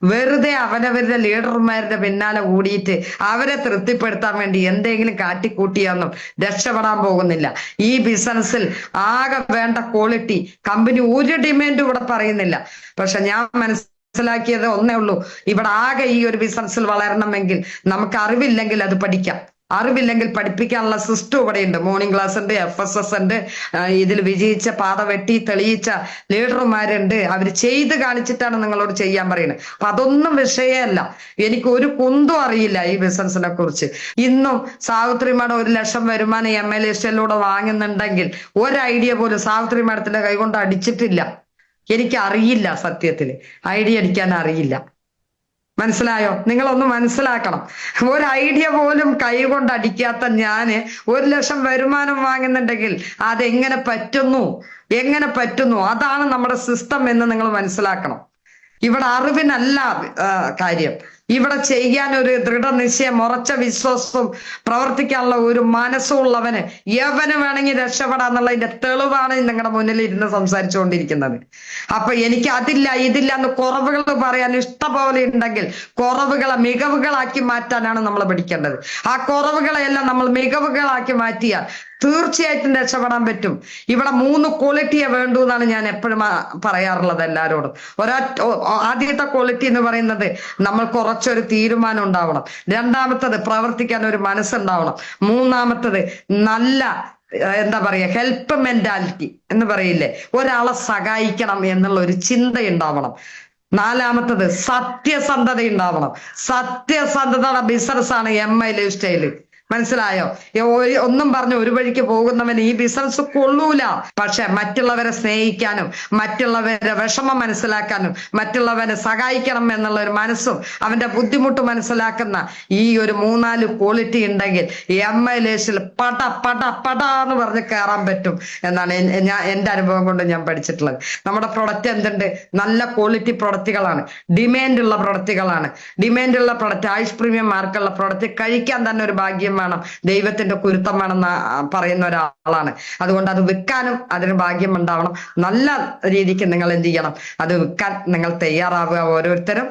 വെറുതെ അവനവരുടെ ലീഡർമാരുടെ പിന്നാലെ കൂടിയിട്ട് അവരെ തൃപ്തിപ്പെടുത്താൻ വേണ്ടി എന്തെങ്കിലും കാട്ടിക്കൂട്ടിയൊന്നും രക്ഷപ്പെടാൻ പോകുന്നില്ല. ഈ ബിസിനസ്സിൽ ആകെ വേണ്ട ക്വാളിറ്റി കമ്പനി ഒരു ഡിമാൻഡും ഇവിടെ പറയുന്നില്ല. പക്ഷെ ഞാൻ മനസ്സിലാക്കിയത് ഒന്നേ ഉള്ളൂ, ഇവിടെ ആകെ ഈ ഒരു ബിസിനസ്സിൽ വളരണമെങ്കിൽ നമുക്ക് അറിവില്ലെങ്കിൽ അത് പഠിക്കാം. അറിവില്ലെങ്കിൽ പഠിപ്പിക്കാനുള്ള സിസ്റ്റം ഇവിടെ ഉണ്ട്. മോർണിംഗ് ക്ലാസ് ഉണ്ട്, FSS ഉണ്ട്, ഇതിൽ വിജയിച്ച പാത വെട്ടി തെളിയിച്ച ലീഡർമാരുണ്ട്. അവർ ചെയ്ത് കാണിച്ചിട്ടാണ് നിങ്ങളോട് ചെയ്യാൻ പറയുന്നത്. അപ്പൊ അതൊന്നും വിഷയമല്ല. എനിക്ക് ഒരു കുന്തും അറിയില്ല ഈ ബിസിനസിനെ കുറിച്ച്. ഇന്നും സാവിത്രി മാഡം 1 ലക്ഷം വരുമാനം MLA ലിസ്റ്റിലൂടെ വാങ്ങുന്നുണ്ടെങ്കിൽ ഒരു ഐഡിയ പോലും സാവിത്രി മാഡത്തിന്റെ കൈകൊണ്ട് അടിച്ചിട്ടില്ല. എനിക്ക് അറിയില്ല, സത്യത്തില് ഐഡിയ അടിക്കാൻ അറിയില്ല. മനസ്സിലായോ? നിങ്ങളൊന്ന് മനസ്സിലാക്കണം. ഒരു ഐഡിയ പോലും കൈകൊണ്ട് അടിക്കാത്ത ഞാന് 1 ലക്ഷം വരുമാനം വാങ്ങുന്നുണ്ടെങ്കിൽ അതെങ്ങനെ പറ്റുന്നു? അതാണ് നമ്മുടെ സിസ്റ്റം എന്ന് നിങ്ങൾ മനസ്സിലാക്കണം. ഇവിടെ അറിവിനല്ല കാര്യം. ഇവിടെ ചെയ്യാൻ ഒരു ദൃഢനിശ്ചയം, ഉറച്ച വിശ്വാസവും പ്രവർത്തിക്കാനുള്ള ഒരു മനസ്സുള്ളവന് യവന് വേണമെങ്കിൽ രക്ഷപ്പെടാന്നുള്ളതിന്റെ തെളിവാണ് നിങ്ങളുടെ മുന്നിൽ ഇരുന്ന് സംസാരിച്ചുകൊണ്ടിരിക്കുന്നത്. അപ്പൊ എനിക്ക് അതില്ല ഇതില്ല എന്ന് കുറവുകൾ പറയാൻ ഇഷ്ടപോലെ ഉണ്ടെങ്കിൽ കുറവുകളെ മികവുകളാക്കി മാറ്റാനാണ് നമ്മൾ പഠിക്കേണ്ടത്. ആ കുറവുകളെയെല്ലാം നമ്മൾ മികവുകളാക്കി മാറ്റിയാൽ തീർച്ചയായിട്ടും രക്ഷപ്പെടാൻ പറ്റും. ഇവിടെ 3 ക്വാളിറ്റിയെ വേണ്ടൂ എന്നാണ് ഞാൻ എപ്പോഴും പറയാറുള്ളത് എല്ലാവരോടും. ആദ്യത്തെ ക്വാളിറ്റി എന്ന് പറയുന്നത് നമ്മൾ കുറച്ചൊരു തീരുമാനം ഉണ്ടാവണം. രണ്ടാമത്തത് പ്രവർത്തിക്കാൻ ഒരു മനസ്സുണ്ടാവണം. മൂന്നാമത്തത് നല്ല ഹെൽപ്പ് മെന്റാലിറ്റി എന്ന് പറയില്ലേ, ഒരാളെ സഹായിക്കണം എന്നുള്ള ഒരു ചിന്ത ഉണ്ടാവണം. നാലാമത്തത് സത്യസന്ധത ഉണ്ടാവണം. സത്യസന്ധതയുടെ ബിസിനസ്സാണ് MI ലൈഫ് സ്റ്റൈല്. മനസ്സിലായോ? ഒന്നും പറഞ്ഞ് ഒരു വഴിക്ക് പോകുന്നവൻ ഈ ബിസിനസ് കൊള്ളൂല. പക്ഷെ മറ്റുള്ളവരെ സ്നേഹിക്കാനും മറ്റുള്ളവരെ വിഷമം മനസ്സിലാക്കാനും മറ്റുള്ളവരെ സഹായിക്കണം എന്നുള്ള ഒരു മനസ്സും അവന്റെ ബുദ്ധിമുട്ട് മനസ്സിലാക്കുന്ന ഈ ഒരു 3-4 ക്വാളിറ്റി ഉണ്ടെങ്കിൽ MI ലിസ്റ്റിൽ പട എന്ന് പറഞ്ഞ് കയറാൻ പറ്റും എന്നാണ് എന്റെ അനുഭവം കൊണ്ട് ഞാൻ പഠിച്ചിട്ടുള്ളത്. നമ്മുടെ പ്രൊഡക്റ്റ് എന്തുണ്ട്? നല്ല ക്വാളിറ്റി പ്രൊഡക്റ്റുകളാണ്, ഡിമാൻഡുള്ള പ്രൊഡക്റ്റുകളാണ്. ഡിമാൻഡുള്ള പ്രൊഡക്റ്റ്, ആയുഷ് പ്രീമിയം മാർക്കുള്ള പ്രൊഡക്റ്റ് കഴിക്കാൻ തന്നെ ഒരു ഭാഗ്യം വേണം, ദൈവത്തിന്റെ കുരുത്തം വേണമെന്ന് പറയുന്ന ഒരാളാണ്. അതുകൊണ്ട് അത് വിൽക്കാനും അതിന് ഭാഗ്യം ഉണ്ടാവണം. നല്ല രീതിക്ക് നിങ്ങൾ എന്ത് ചെയ്യണം? അത് വിൽക്കാൻ നിങ്ങൾ തയ്യാറാവുക ഓരോരുത്തരും.